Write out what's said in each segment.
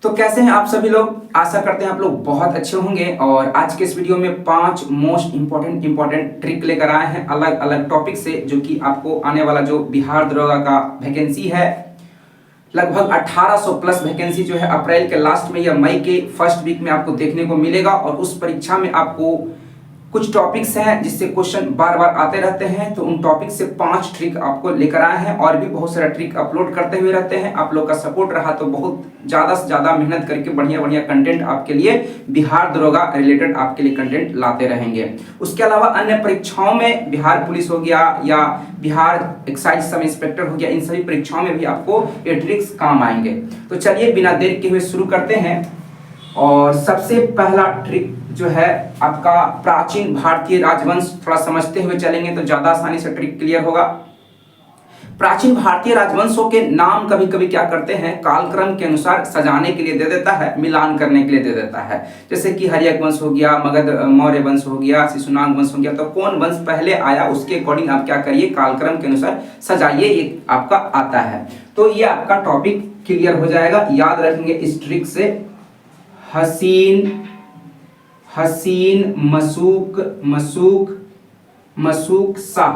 तो कैसे हैं आप सभी लोग। आशा करते हैं आप लोग बहुत अच्छे होंगे। और आज के इस वीडियो में 5 मोस्ट इंपॉर्टेंट ट्रिक लेकर आए हैं अलग अलग टॉपिक से, जो कि आपको आने वाला जो बिहार दरोगा का वैकेंसी है, लगभग 1800 प्लस वैकेंसी जो है अप्रैल के लास्ट में या मई के फर्स्ट वीक में आपको देखने को मिलेगा। और उस परीक्षा में आपको कुछ टॉपिक्स हैं जिससे क्वेश्चन बार बार आते रहते हैं, तो उन टॉपिक से 5 ट्रिक आपको लेकर आए हैं। और भी बहुत सारा ट्रिक अपलोड करते हुए रहते हैं। आप लोग का सपोर्ट रहा तो बहुत ज़्यादा से ज़्यादा मेहनत करके बढ़िया बढ़िया कंटेंट आपके लिए बिहार दरोगा रिलेटेड आपके लिए कंटेंट लाते रहेंगे। उसके अलावा अन्य परीक्षाओं में बिहार पुलिस हो गया या बिहार एक्साइज सब इंस्पेक्टर हो गया, इन सभी परीक्षाओं में भी आपको ये ट्रिक्स काम आएंगे। तो चलिए बिना देर के हुए शुरू करते हैं। और सबसे पहला ट्रिक जो है आपका प्राचीन भारतीय राजवंश, थोड़ा समझते हुए चलेंगे तो ज्यादा आसानी से ट्रिक क्लियर होगा। प्राचीन भारतीय राजवंशों के नाम कभी कभी क्या करते हैं, कालक्रम के अनुसार सजाने के लिए दे देता है, मिलान करने के लिए दे देता है। जैसे कि हर्यक वंश हो गया, मगध मौर्य वंश हो गया, शिशुनाग वंश हो गया, तो कौन वंश पहले आया उसके अकॉर्डिंग आप क्या करिए, कालक्रम के अनुसार सजाइए, ये आपका आता है। तो ये आपका टॉपिक क्लियर हो जाएगा। याद रखेंगे इस ट्रिक से। हसीन मसूक शाह,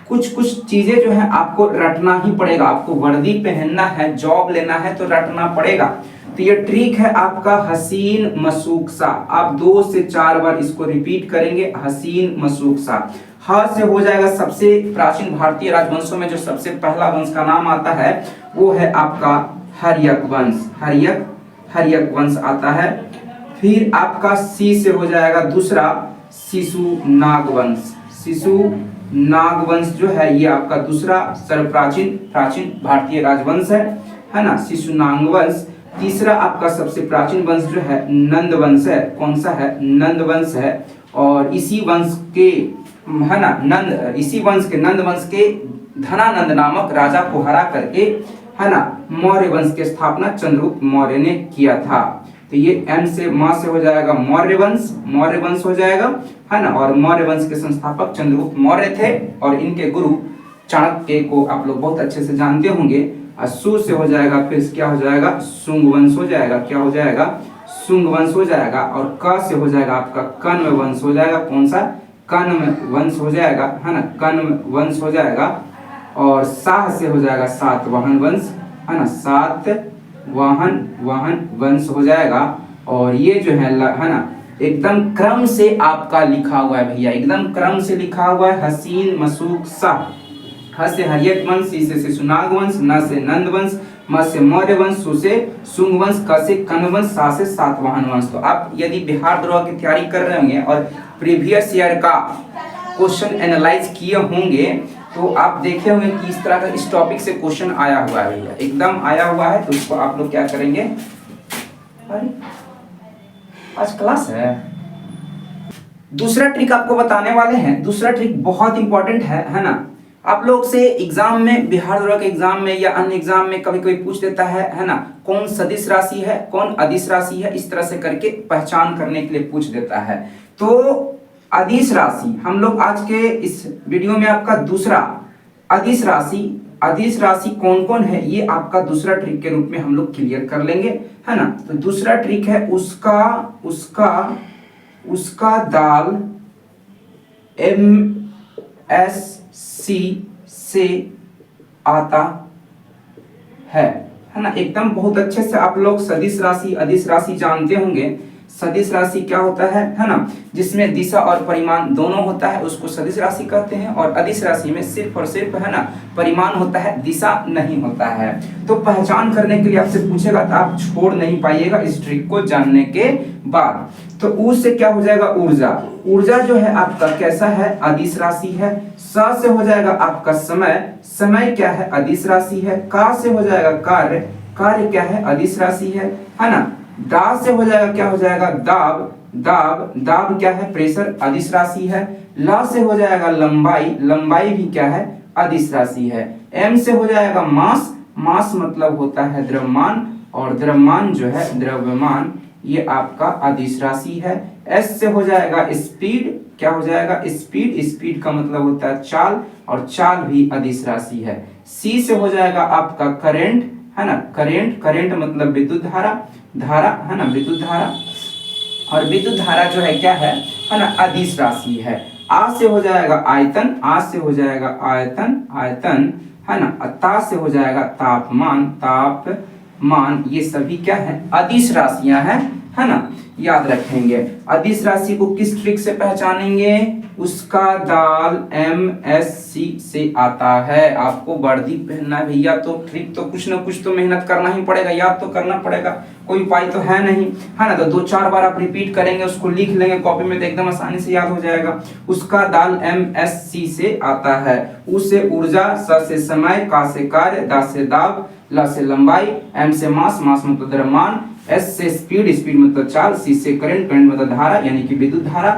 कुछ चीजें जो है आपको रटना ही पड़ेगा। आपको वर्दी पहनना है, जॉब लेना है तो रटना पड़ेगा। तो ये ट्रिक है आपका हसीन मसूक शाह। आप 2 से 4 बार इसको रिपीट करेंगे, हसीन मसूक शाह। ह से हो जाएगा सबसे प्राचीन भारतीय राजवंशों में जो सबसे पहला वंश का नाम आता है वो है आपका हर्यक वंश। हर्यक वंश आता है। फिर आपका सी से हो जाएगा दूसरा शिशुनाग वंश जो है ये आपका दूसरा प्राचीन भारतीय राजवंश है ना, शिशुनाग वंश। तीसरा आपका सबसे प्राचीन वंश जो है नंद वंश है। कौन सा है? नंद वंश है। और इसी वंश के है ना नंद वंश के धनानंद नामक राजा को हरा करके है ना मौर्य वंश की स्थापना चंद्रगुप्त मौर्य ने किया था। तो ये एम से मां से हो जाएगा मौर्य वंश हो जाएगा है ना। और मौर्य वंश के संस्थापक चंद्रगुप्त मौर्य थे और इनके गुरु चाणक्य को आप लोग बहुत अच्छे से जानते होंगे। सु से हो जाएगा, फिर क्या हो जाएगा, शुंग वंश हो जाएगा। क्या हो जाएगा? शुंग वंश हो जाएगा। और क से हो जाएगा आपका कण्व वंश हो जाएगा। कौन सा? कण्व वंश हो जाएगा है ना, कण्व वंश हो जाएगा। और साह से हो जाएगा सातवाहन वंश है ना, सातवाहन वंश हो जाएगा। और ये जो है ना एकदम क्रम से आपका लिखा हुआ है भैया, एकदम क्रम से लिखा हुआ है। हसीन मसूक शाह। ह से हर्यक वंश, सी से शिशुनाग वंश, न से नंद वंश, म से मौर्य वंश, सु से शुंग वंश, क से कण्व वंश, सा से सातवाहन वंश। तो आप यदि बिहार दरोगा की तैयारी कर रहे होंगे और प्रीवियस ईयर का क्वेश्चन एनालाइज किए होंगे तो आप देखे होंगे कि इस तरह का इस टॉपिक से क्वेश्चन आया हुआ है भैया, एकदम आया हुआ है। तो उसको आप लोग क्या करेंगे, अरे आज क्लास है। दूसरा ट्रिक आपको बताने वाले हैं। दूसरा ट्रिक बहुत इंपॉर्टेंट है ना। आप लोग से एग्जाम में, बिहार दरोगा के एग्जाम में या अन्य एग्जाम में कभी कोई पूछ देता है ना, कौन सदिश राशि है, कौन अदिश राशि है, इस तरह से करके पहचान करने के लिए पूछ देता है। तो अदिश राशि हम लोग आज के इस वीडियो में आपका दूसरा अदिश राशि कौन कौन है ये आपका दूसरा ट्रिक के रूप में हम लोग क्लियर कर लेंगे है ना। तो दूसरा ट्रिक है उसका दाल MSC से आता है ना। एकदम बहुत अच्छे से आप लोग सदिश राशि अदिश राशि जानते होंगे। सदिश राशि क्या होता है ना, जिसमें दिशा और परिमाण दोनों होता है उसको सदिश राशि कहते हैं। और अदिश राशि में सिर्फ और सिर्फ है ना परिमाण होता है, दिशा नहीं होता है। तो पहचान करने के लिए आपसे पूछेगा तो आप छोड़ नहीं पाइएगा इस ट्रिक को जानने के बाद। तो ऊ से क्या हो जाएगा, ऊर्जा जो है आपका कैसा है, अदिश राशि है। स से हो जाएगा आपका समय क्या है, अदिश राशि है। का से हो जाएगा कार्य क्या है, अदिश राशि है ना। दा से हो जाएगा क्या हो जाएगा, दाब क्या है, प्रेशर, अदिश राशि है। ला से हो जाएगा लंबाई भी क्या है, अदिश राशि है। एम से हो जाएगा मास मतलब होता है द्रव्यमान, और द्रव्यमान जो है द्रव्यमान ये आपका अदिश राशि है। एस से हो जाएगा स्पीड, क्या हो जाएगा, स्पीड का मतलब होता है चाल, और चाल भी अदिश राशि है। सी से हो जाएगा आपका करंट, है ना, करेंट, करेंट मतलब विद्युत धारा, धारा है ना, विद्युत धारा, और विद्युत धारा जो है क्या है ना, अदिश राशि है। आ से हो जाएगा आयतन, आ से हो जाएगा आयतन, आयतन है ना, ता से हो जाएगा तापमान, तापमान, ये सभी क्या है, अदिश राशियां हैं, है ना, याद रखेंगे। अदिश राशि को किस ट्रिक से पहचानेंगे, उसका दाल MSc से आता है। आपको वर्दी पहनना है भैया, तो ट्रिक तो कुछ ना कुछ तो मेहनत करना ही पड़ेगा, याद तो करना पड़ेगा, कोई उपाय तो है नहीं, है ना। तो 2-4 बार आप रिपीट करेंगे, उसको लिख लेंगे कॉपी में, तो एकदम आसानी से याद हो जाएगा। उसका दाल MSc से आता है। उ से ऊर्जा, स से समय, का से कार्य, दा से दाब, ल से लंबाई, M से मास, मास मतलब द्रव्यमान, S से स्पीड, स्पीड मतलब चाल, C से करंट, करंट मतलब धारा यानी कि विद्युत धारा,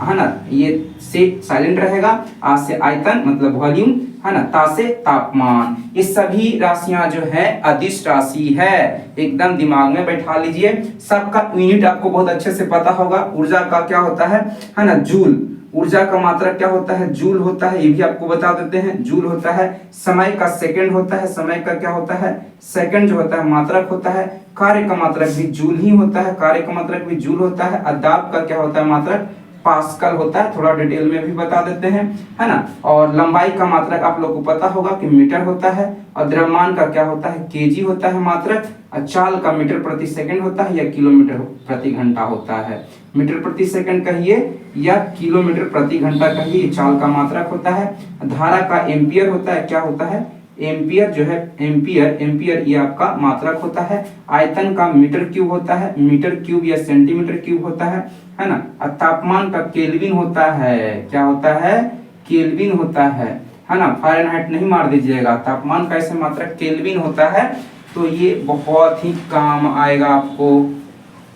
है ना, ये से साइलेंट रहेगा। आ से आयतन मतलब वॉल्यूम, है ना, ता से तापमान। ये सभी राशियां जो है अदिश राशि है, एकदम दिमाग में बैठा लीजिए। सबका यूनिट आपको बहुत अच्छे से पता होगा। ऊर्जा का क्या होता है ना, जूल, ऊर्जा का मात्रक क्या होता है, जूल होता है, ये भी आपको बता देते हैं, जूल होता है। समय का सेकंड होता है, समय का क्या होता है, सेकंड जो होता है मात्रक होता है। कार्य का मात्रक भी जूल ही होता है, कार्य का मात्रक भी जूल होता है। दाब का क्या होता है मात्रक, पास्कल होता है, थोड़ा डिटेल में भी बता देते हैं, है ना। और लंबाई का मात्रक आप लोग को पता होगा कि मीटर होता है। और द्रव्यमान का क्या होता है, केजी होता है मात्रक। और चाल का मीटर प्रति सेकंड होता है या किलोमीटर प्रति घंटा होता है। मीटर प्रति सेकंड कहिए या किलोमीटर प्रति घंटा कहिए, चाल का मात्रक होता है। धारा का एम्पियर होता है, क्या होता है, एम्पियर जो है, एम्पियर, एम्पियर ये आपका मात्रक होता है। आयतन का मीटर क्यूब होता है, मीटर क्यूब या सेंटीमीटर क्यूब होता है ना। और तापमान का केल्विन होता है, क्या होता है, केल्विन होता है ना। फ़ारेनहाइट नहीं मार दीजिएगा, तापमान का ऐसे मात्रक केल्विन होता है। तो ये बहुत ही काम आएगा आपको।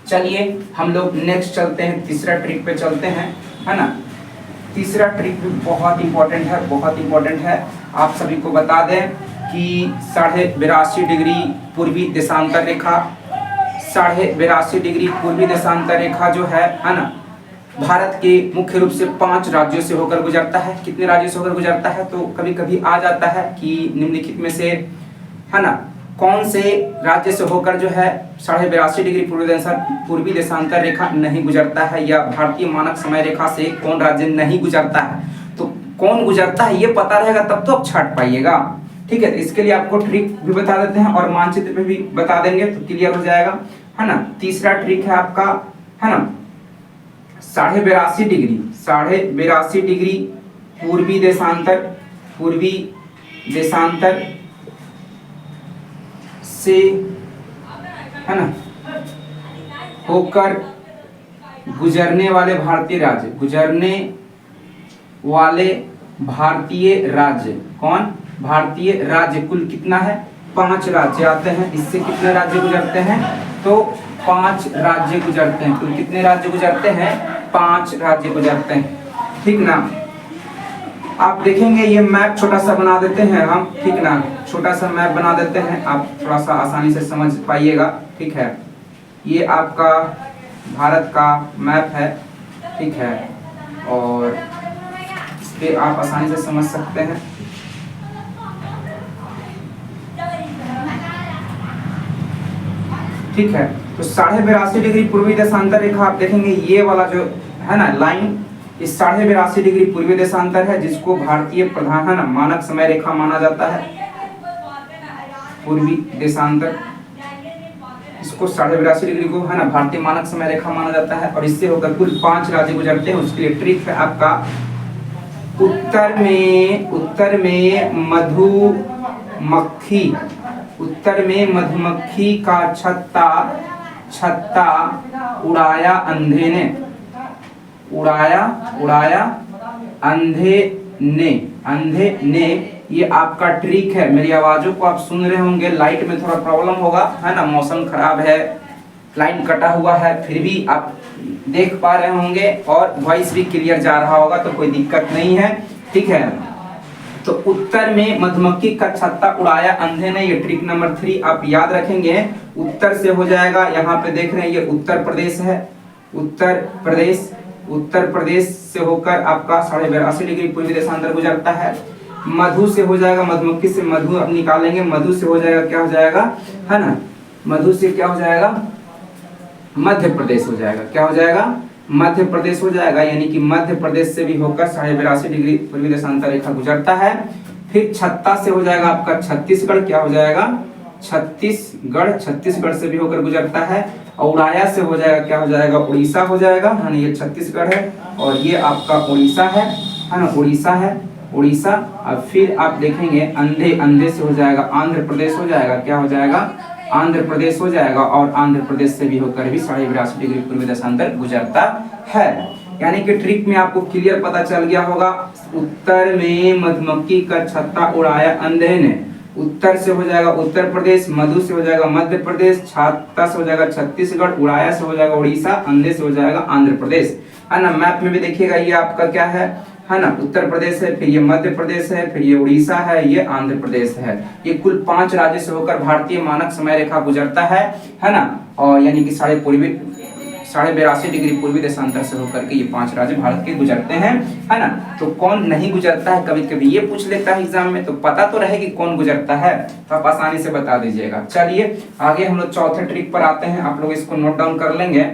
चलिए हम लोग नेक्स्ट चलते हैं, तीसरा ट्रिक पे चलते हैं, है ना। तीसरा ट्रिक भी बहुत इंपॉर्टेंट है, बहुत इंपॉर्टेंट है। आप सभी को बता दें कि 82.5 डिग्री पूर्वी देशांतर रेखा, 82.5 डिग्री पूर्वी देशांतर रेखा जो है ना, भारत के मुख्य रूप से 5 राज्यों से होकर गुजरता है। कितने राज्यों से होकर गुजरता है, तो कभी कभी आ जाता है कि निम्नलिखित में से, है ना, कौन से राज्य से होकर जो है 82.5 डिग्री पूर्वी देशांतर रेखा नहीं गुजरता है, या भारतीय मानक समय रेखा से कौन राज्य नहीं गुजरता है। तो कौन गुजरता है ये पता रहेगा तब तो आप छाट पाइएगा, ठीक है। तो इसके लिए आपको ट्रिक भी बता देते हैं और मानचित्र में भी बता देंगे तो क्लियर हो जाएगा, है ना। तीसरा ट्रिक है आपका, है ना, 82.5 डिग्री, 82.5 डिग्री पूर्वी देशांतर, पूर्वी देशांतर से, है ना, होकर गुजरने वाले भारतीय राज्य, गुजरने वाले भारतीय राज्य, कौन, भारतीय राज्य कुल कितना है, 5 राज्य आते हैं। इससे कितने राज्य गुजरते हैं, तो 5 राज्य गुजरते हैं। कुल कितने राज्य गुजरते हैं, 5 राज्य गुजरते हैं, ठीक ना। आप देखेंगे ये मैप छोटा सा बना देते हैं हम, ठीक ना, छोटा सा मैप बना देते हैं, आप थोड़ा सा आसानी से समझ पाइएगा, ठीक है। ये आपका भारत का मैप है, ठीक है, और इस पे आप आसानी से समझ सकते हैं। ठीक है, तो 82.5 डिग्री पूर्वी देशांतर रेखा आप देखेंगे, ये वाला जो है ना लाइन, इस 82.5 डिग्री पूर्वी देशांतर है, जिसको भारतीय प्रधान, है ना, मानक समय रेखा माना जाता है, पूर्वी देशांतर। इसको 82.5 डिग्री को, है ना, भारतीय मानक समय रेखा माना जाता है। और इससे होकर कुल 5 राज्य गुजरते हैं। उसके लिए ट्रिक है आपका, उत्तर में मधुमक्खी, उत्तर में मधुमक्खी का छत्ता उड़ाया अंधे ने, उड़ाया अंधे ने। ये आपका ट्रिक है। मेरी आवाजों को आप सुन रहे होंगे, लाइट में थोड़ा प्रॉब्लम होगा, है ना, मौसम खराब है, लाइन कटा हुआ है, फिर भी आप देख पा रहे होंगे और वॉइस भी क्लियर जा रहा होगा, तो कोई दिक्कत नहीं है, ठीक है। तो उत्तर में मधुमक्खी का छत्ता उड़ाया अंधे ने, ये ट्रिक नंबर 3 आप याद रखेंगे। उत्तर से हो जाएगा, यहाँ पे देख रहे हैं ये उत्तर प्रदेश है, उत्तर प्रदेश से होकर आपका 82.5 डिग्री पूर्वी देशांतर गुजरता है। मधु से हो जाएगा, मधुमक्खी से मधु अब निकालेंगे, मधु से हो जाएगा, क्या हो जाएगा, है ना, मधु से क्या हो जाएगा, मध्य प्रदेश हो जाएगा, क्या हो जाएगा, मध्य प्रदेश हो जाएगा। यानी कि मध्य प्रदेश से भी होकर 82.5 डिग्री पूर्वी देशांतर रेखा गुजरता है। फिर छत्ता से हो जाएगा आपका छत्तीसगढ़, क्या हो जाएगा, छत्तीसगढ़, छत्तीसगढ़ से भी होकर गुजरता है। औराया से हो जाएगा, क्या हो जाएगा, उड़ीसा हो जाएगा, है ना, ये छत्तीसगढ़ है और ये आपका उड़ीसा है ना, उड़ीसा है, उड़ीसा। अब फिर आप देखेंगे अंधे, अंधे से हो जाएगा आंध्र प्रदेश हो जाएगा, क्या हो जाएगा, आंध्र प्रदेश हो जाएगा और आंध्र प्रदेश से भी होकर भी 82.5 डिग्री पूर्वी देशांतर गुजरता है। यानी कि ट्रिक में आपको क्लियर पता चल गया होगा। उत्तर में मधुमक्खी का छत्ता उड़ाया अंधे ने, उत्तर से हो जाएगा उत्तर प्रदेश, मधु से हो जाएगा मध्य प्रदेश, छत्ता से हो जाएगा छत्तीसगढ़, उड़ाया से हो जाएगा उड़ीसा, अंधे से हो जाएगा आंध्र प्रदेश, है ना। मैप में भी देखिएगा ये आपका क्या है ना, उत्तर प्रदेश है, फिर ये मध्य प्रदेश है, फिर ये उड़ीसा है, ये आंध्र प्रदेश है। ये कुल 5 राज्य से होकर भारतीय मानक समय रेखा गुजरता है ना। और यानी कि 82.5 डिग्री पूर्वी देशांतर से होकर के ये 5 राज्य भारत के गुजरते हैं, है ना। तो कौन नहीं गुजरता है, कभी कभी ये पूछ लेता है एग्जाम में, तो पता तो रहे कि कौन गुजरता है, तो आप आसानी से बता दीजिएगा। चलिए आगे हम लोग चौथे ट्रिक पर आते हैं, आप लोग इसको नोट डाउन कर लेंगे।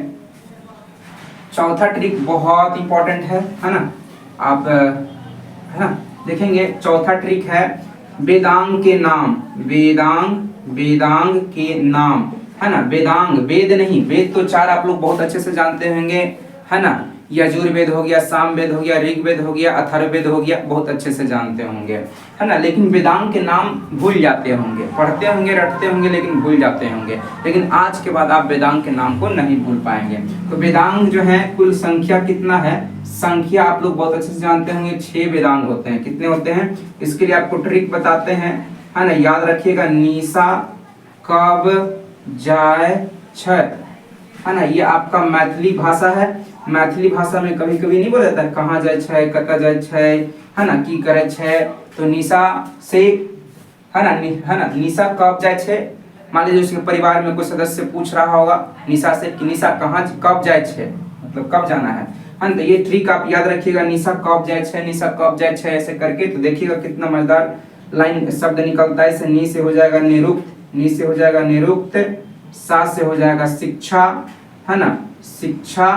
चौथा ट्रिक बहुत इंपॉर्टेंट है ना, आप है ना देखेंगे। चौथा ट्रिक है वेदांग के नाम, वेदांग के नाम, है ना। वेदांग, वेद नहीं, वेद तो 4 आप लोग बहुत अच्छे से जानते होंगे, है ना। यजुर्वेद हो गया, सामवेद हो गया, ऋग्वेद हो गया, अथर्ववेद हो गया, बहुत अच्छे से जानते होंगे, है ना। लेकिन वेदांग के नाम भूल जाते होंगे, पढ़ते होंगे, रटते होंगे, लेकिन भूल जाते होंगे। लेकिन आज के बाद आप वेदांग के नाम को नहीं भूल पाएंगे। तो वेदांग जो है कुल संख्या कितना है, संख्या आप लोग बहुत अच्छे से जानते होंगे, 6 वेदांग होते हैं। कितने होते हैं, इसके लिए आपको ट्रिक बताते हैं, है ना। याद रखिएगा, निशा कब जाए छय, है ना। ये आपका मैथिली भाषा है। मैथिली भाषा में कभी कभी नहीं बोला जाता है कहाँ जाए छय, कत जाए छय, है ना, की करे छय। तो निशा से, है ना, निशा कब जाए छय। मान लीजिए उसके परिवार में कोई सदस्य पूछ रहा होगा निशा से कि निशा कहाँ कब जाए छय, मतलब कब जाना है ना। तो ये ट्रिक आप याद रखिएगा, निशा कब जाए छय, निशा कब जाए छय, ऐसे करके। तो देखिएगा कितना मजेदार लाइन शब्द निकलता है। इसे नी से हो जाएगा निरुक्त, नी से हो जाएगा निरुक्त, सा से हो जाएगा शिक्षा, है ना, शिक्षा।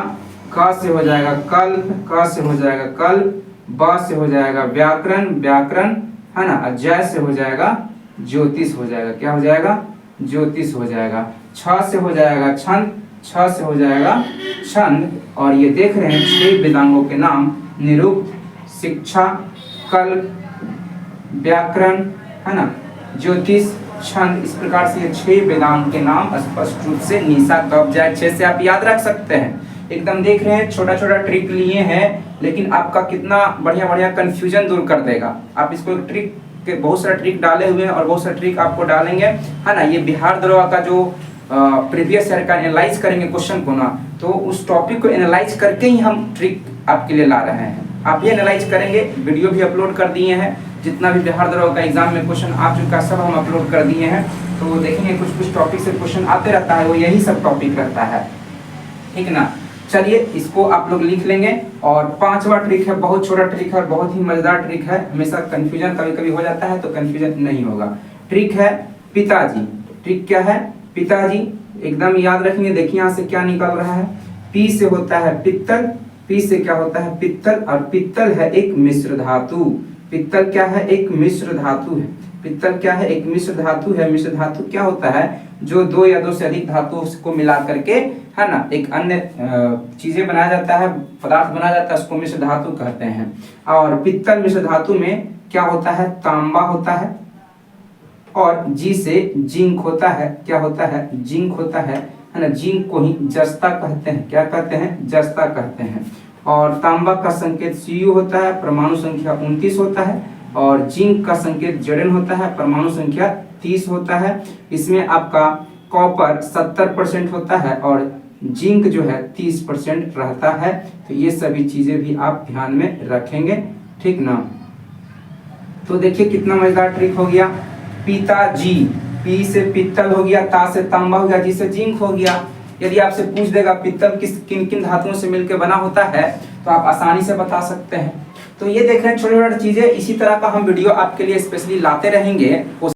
क से हो जाएगा कल्प, क से हो जाएगा कल्प, ब से हो जाएगा व्याकरण, व्याकरण, है ना। जय से हो जाएगा ज्योतिष हो जाएगा, क्या हो जाएगा, ज्योतिष हो जाएगा। छ से हो जाएगा छंद, छ से हो जाएगा छंद। और ये देख रहे हैं 6 वेदांगों के नाम, निरुक्त, शिक्षा, कल्प, व्याकरण, है ना, ज्योतिष, छंद। इस प्रकार से ये 6 वेदांग के नाम स्पष्ट रूप से निशा कब जाए छय से आप याद रख सकते हैं। एकदम देख रहे हैं, छोटा छोटा ट्रिक लिए हैं, लेकिन आपका कितना बढ़िया बढ़िया कंफ्यूजन दूर कर देगा। आप इसको एक ट्रिक के बहुत सारा ट्रिक डाले हुए हैं और बहुत सारा ट्रिक आपको डालेंगे, है ना। ये बिहार दरोगा का जो प्रीवियस ईयर का एनालाइज करेंगे क्वेश्चन को ना, तो उस टॉपिक को एनालाइज करके ही हम ट्रिक आपके लिए ला रहे हैं। आप ये एनालाइज करेंगे, वीडियो भी अपलोड कर दिए हैं, जितना भी बिहार दरोगा का एग्जाम में क्वेश्चन आ चुका सब हम अपलोड कर दिए हैं। तो देखेंगे कुछ कुछ टॉपिक से क्वेश्चन आते रहता है, वो यही सब टॉपिक रहता है, ठीक ना। चलिए इसको आप लोग लिख लेंगे। और 5वां ट्रिक है, बहुत छोटा ट्रिक है, बहुत ही मजेदार ट्रिक है। हमेशा कंफ्यूजन कभी कभी हो जाता है, तो कंफ्यूजन नहीं होगा। ट्रिक है पिताजी। ट्रिक क्या है, पिताजी। एकदम याद रखेंगे। देखिए यहाँ से क्या निकल रहा है, पी से होता है पित्तल, पी से क्या होता है पित्तल, और पित्तल है एक मिश्र धातु। पित्तल क्या है, एक मिश्र धातु है। पित्तल क्या है, एक मिश्र धातु है। मिश्र धातु क्या होता है, जो 2 या 2 से अधिक धातुओं को मिला करके, है ना, एक अन्य चीजें बनाया जाता है, पदार्थ बनाया जाता है, उसको मिश्र धातु कहते हैं। और पित्तल मिश्र धातु में क्या होता है, तांबा होता है, और जी से जिंक होता है। क्या होता है, जिंक होता है ना। जिंक को ही जस्ता कहते हैं। क्या कहते हैं, जस्ता कहते हैं। और तांबा का संकेत Cu होता है, परमाणु संख्या 29 होता है। और जिंक का संकेत Zn होता है, परमाणु संख्या 30 होता है। इसमें आपका कॉपर 70% होता है और जिंक जो है 30% रहता है। तो ये सभी चीजें भी आप ध्यान में रखेंगे, ठीक ना। तो देखिए कितना मजेदार ट्रिक हो गया। पिताजी, पी से पित्तल हो गया, ता से तांबा हो गया, जी से जिंक हो गया। यदि आपसे पूछ देगा पित्तल किन किन धातुओं से मिलकर बना होता है, तो आप आसानी से बता सकते हैं। तो ये देख रहे हैं छोटे छोटे चीजें, इसी तरह का हम वीडियो आपके लिए स्पेशली लाते रहेंगे।